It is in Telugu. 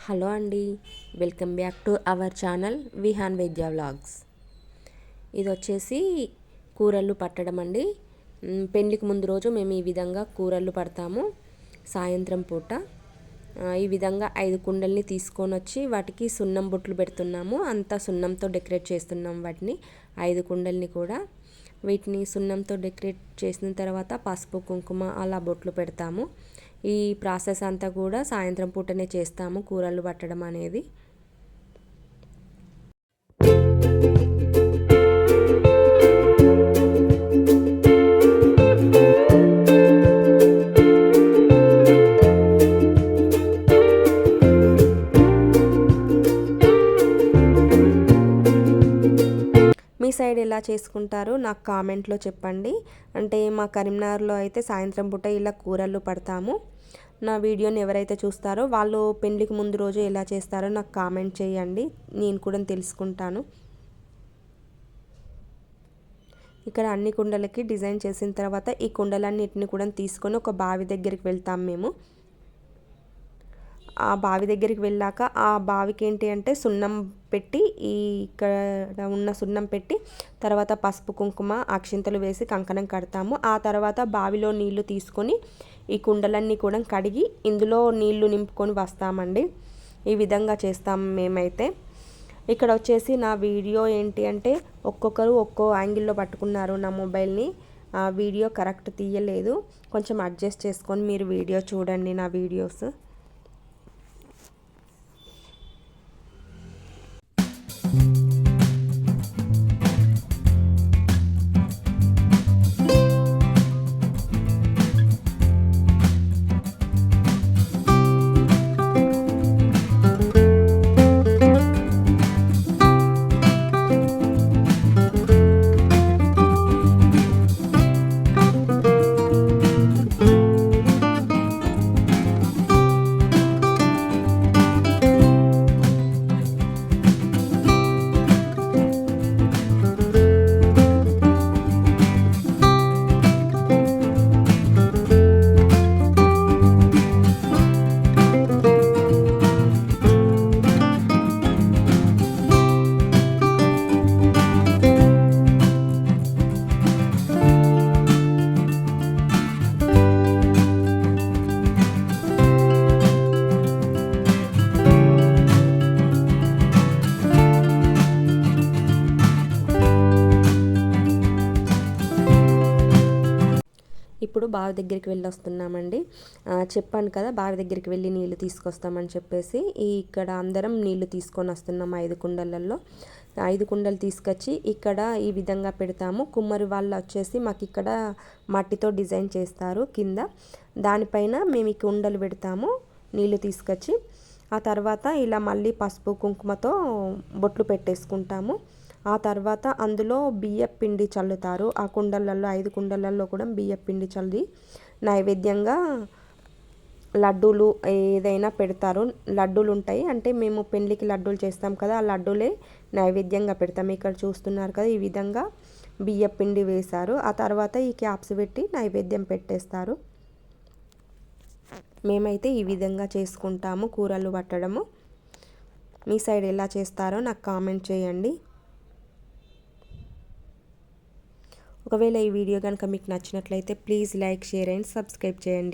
హలో అండి, welcome back to our channel Vihaan Vaidya vlogs. ఇది వచ్చేసి కూరలు పట్టడం అండి. పెళ్ళికి ముందు రోజు మేము ఈ విధంగా కూరలు పడతాము. సాయంత్రం పూట ఈ విధంగా 5 కుండల్ని తీసుకొని వచ్చి వాటికి సున్నం బొట్లు పెడుతున్నాము. అంతా సున్నంతో డెకరేట్ చేస్తున్నాం వాటిని, 5 కుండల్ని కూడా. వీటిని సున్నంతో డెకరేట్ చేసిన తర్వాత పసుపు కుంకుమ అలా బొట్లు పెడతాము. ఈ ప్రాసెస్ అంతా కూడా సాయంత్రం పూటనే చేస్తాము, కూరలు పట్టడం అనేది. మీ సైడ్ ఎలా చేసుకుంటారో నాకు కామెంట్లో చెప్పండి. అంటే మా కరీంనగర్లో అయితే సాయంత్రం పూట ఇలా కూరలు పడతాము. నా వీడియోని ఎవరైతే చూస్తారో వాళ్ళు పెళ్ళికి ముందు రోజు ఎలా చేస్తారో నాకు కామెంట్ చేయండి, నేను కూడా తెలుసుకుంటాను. ఇక్కడ అన్ని కుండలకి డిజైన్ చేసిన తర్వాత ఈ కుండలన్నిటిని కూడా తీసుకొని ఒక బావి దగ్గరికి వెళ్తాం మేము. ఆ బావి దగ్గరికి వెళ్ళాక ఆ బావికి ఏంటి అంటే సున్నం పెట్టి, ఇక్కడ ఉన్న సున్నం పెట్టి తర్వాత పసుపు కుంకుమ అక్షింతలు వేసి కంకణం కడతాము. ఆ తర్వాత బావిలో నీళ్లు తీసుకొని ఈ కుండలన్నీ కూడా కడిగి ఇందులో నీళ్లు నింపుకొని వస్తామండి. ఈ విధంగా చేస్తాము మేమైతే. ఇక్కడ వచ్చేసి నా వీడియో ఏంటి అంటే ఒక్కొక్కరు ఒక్కో యాంగిల్లో పట్టుకున్నారు నా మొబైల్ని. ఆ వీడియో కరెక్ట్ తీయలేదు, కొంచెం అడ్జస్ట్ చేసుకొని మీరు వీడియో చూడండి నా వీడియోస్. ఇప్పుడు బావి దగ్గరికి వెళ్ళి వస్తున్నామండి. చెప్పాను కదా బావి దగ్గరికి వెళ్ళి నీళ్లు తీసుకొస్తామని చెప్పేసి. ఇక్కడ అందరం నీళ్లు తీసుకొని వస్తున్నాం 5 కుండలలో. 5 కుండలు తీసుకొచ్చి ఇక్కడ ఈ విధంగా పెడతాము. కుమ్మరి వాళ్ళు వచ్చేసి మాకు ఇక్కడ మట్టితో డిజైన్ చేస్తారు కింద. దానిపైన మేము ఈ కుండలు పెడతాము నీళ్లు తీసుకొచ్చి. ఆ తర్వాత ఇలా మళ్ళీ పసుపు కుంకుమతో బొట్లు పెట్టేసుకుంటాము. ఆ తర్వాత అందులో బియ్యం పిండి చల్లుతారు. ఆ కుండలలో 5 కుండలలో కూడా బియ్యం పిండి చల్లి నైవేద్యంగా లడ్డూలు ఏదైనా పెడతారు. లడ్డూలు ఉంటాయి అంటే మేము పెళ్ళికి లడ్డూలు చేస్తాం కదా, ఆ లడ్డూలే నైవేద్యంగా పెడతాం. ఇక్కడ చూస్తున్నారు కదా ఈ విధంగా బియ్యం పిండి వేశారు. ఆ తర్వాత ఈ క్యాప్స్ పెట్టి నైవేద్యం పెట్టేస్తారు. మేమైతే ఈ విధంగా చేసుకుంటాము కూరలు పట్టడము. మీ సైడ్ ఎలా చేస్తారో నాకు కామెంట్ చేయండి. ఒకవేళ ఈ వీడియో కనుక మీకు నచ్చినట్లయితే please like, share and subscribe చేయండి.